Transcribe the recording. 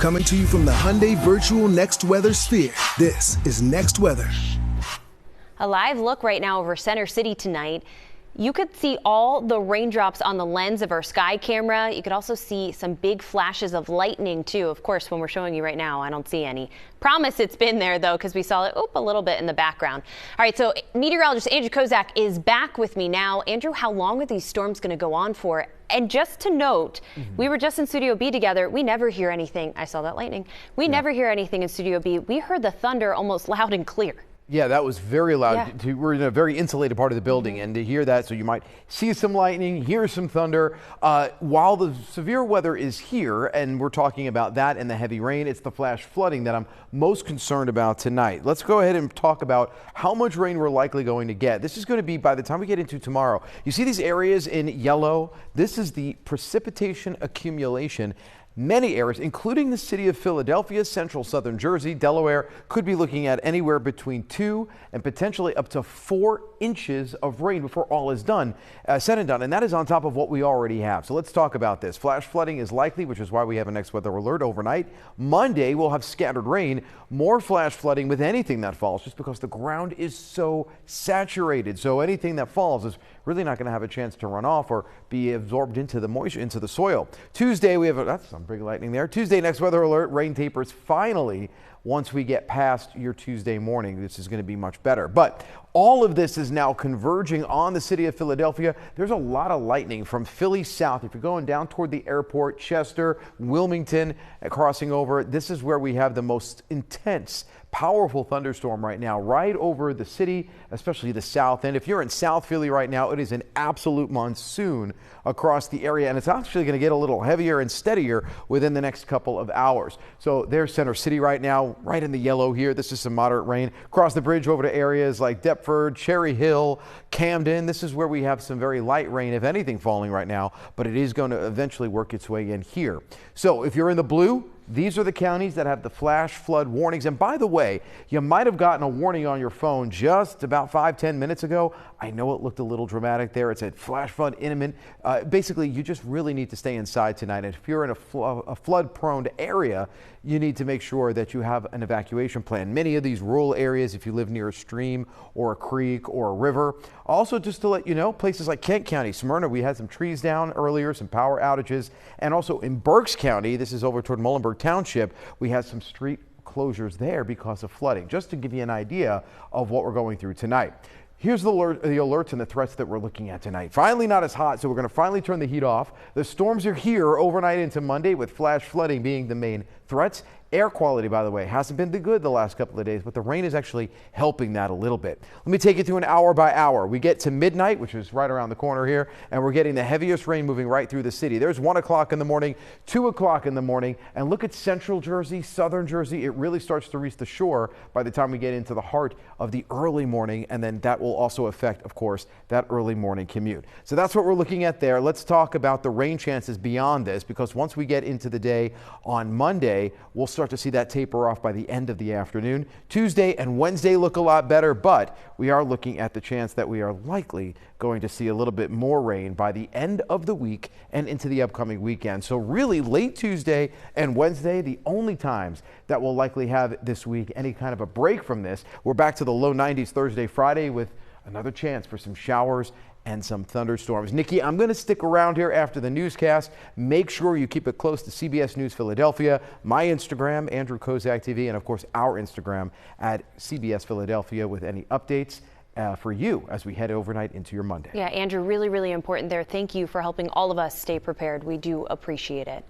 Coming to you from the Hyundai Virtual Next Weather Sphere, this is Next Weather. A live look right now over Center City tonight. You could see all the raindrops on the lens of our sky camera. You could also see some big flashes of lightning too. Of course, when we're showing you right now, I don't see any. Promise it's been there though, because we saw it a little bit in the background. All right, so meteorologist Andrew Kozak is back with me now. Andrew, how long are these storms going to go on for? And just to note, we were just in Studio B together. We never hear anything. I saw that lightning. We never hear anything in Studio B. We heard the thunder almost loud and clear. Yeah, that was very loud. Yeah. We're in a very insulated part of the building, and to hear that, so you might see some lightning, hear some thunder. While the severe weather is here, and we're talking about that and the heavy rain, it's the flash flooding that I'm most concerned about tonight. Let's go ahead and talk about how much rain we're likely going to get. This is going to be by the time we get into tomorrow. You see these areas in yellow? This is the precipitation accumulation. Many areas, including the city of Philadelphia, central southern Jersey, Delaware, could be looking at anywhere between 2 and potentially up to 4 inches of rain before all is done, said and done. And that is on top of what we already have. So let's talk about this. Flash flooding is likely, which is why we have a next weather alert overnight. Monday, we'll have scattered rain, more flash flooding with anything that falls, just because the ground is so saturated. So anything that falls is really not going to have a chance to run off or be absorbed into the moisture, into the soil. Tuesday, we have that's some big lightning there. Tuesday, next weather alert, rain tapers finally once we get past your Tuesday morning. This is going to be much better. But all of this is now converging on the city of Philadelphia. There's a lot of lightning from Philly south. If you're going down toward the airport, Chester, Wilmington, crossing over, this is where we have the most intense, powerful thunderstorm right now, right over the city, especially the south end. If you're in South Philly right now, it is an absolute monsoon across the area, and it's actually going to get a little heavier and steadier within the next couple of hours. So there's Center City right now, right in the yellow here. This is some moderate rain. Across the bridge over to areas like Deptford, Cherry Hill, Camden. This is where we have some very light rain, if anything, falling right now, but it is going to eventually work its way in here. So if you're in the blue, these are the counties that have the flash flood warnings. And by the way, you might have gotten a warning on your phone just about 5-10 minutes ago. I know it looked a little dramatic there. It said flash flood imminent. Basically, you just really need to stay inside tonight. And if you're in a flood-prone area, you need to make sure that you have an evacuation plan. Many of these rural areas, if you live near a stream or a creek or a river. Also, just to let you know, places like Kent County, Smyrna, we had some trees down earlier, some power outages. And also in Berks County, this is over toward Muhlenberg Township, we had some street closures there because of flooding, just to give you an idea of what we're going through tonight. Here's the alerts and the threats that we're looking at tonight. Finally not as hot, so we're going to finally turn the heat off. The storms are here overnight into Monday, with flash flooding being the main threats. Air quality, by the way, hasn't been good the last couple of days, but the rain is actually helping that a little bit. Let me take you through an hour by hour. We get to midnight, which is right around the corner here, and we're getting the heaviest rain moving right through the city. There's 1 o'clock in the morning, 2 o'clock in the morning, and look at central Jersey, southern Jersey. It really starts to reach the shore by the time we get into the heart of the early morning, and then that will also affect, of course, that early morning commute. So that's what we're looking at there. Let's talk about the rain chances beyond this, because once we get into the day on Monday, we'll start to see that taper off by the end of the afternoon. Tuesday and Wednesday look a lot better, but we are looking at the chance that we are likely going to see a little bit more rain by the end of the week and into the upcoming weekend. So really late Tuesday and Wednesday, the only times that we'll likely have this week any kind of a break from this. We're back to the low 90s Thursday, Friday, with another chance for some showers and some thunderstorms. Nikki, I'm going to stick around here after the newscast. Make sure you keep it close to CBS News Philadelphia, my Instagram, Andrew Kozak TV, and of course our Instagram at CBS Philadelphia with any updates for you as we head overnight into your Monday. Yeah, Andrew, really, really important there. Thank you for helping all of us stay prepared. We do appreciate it.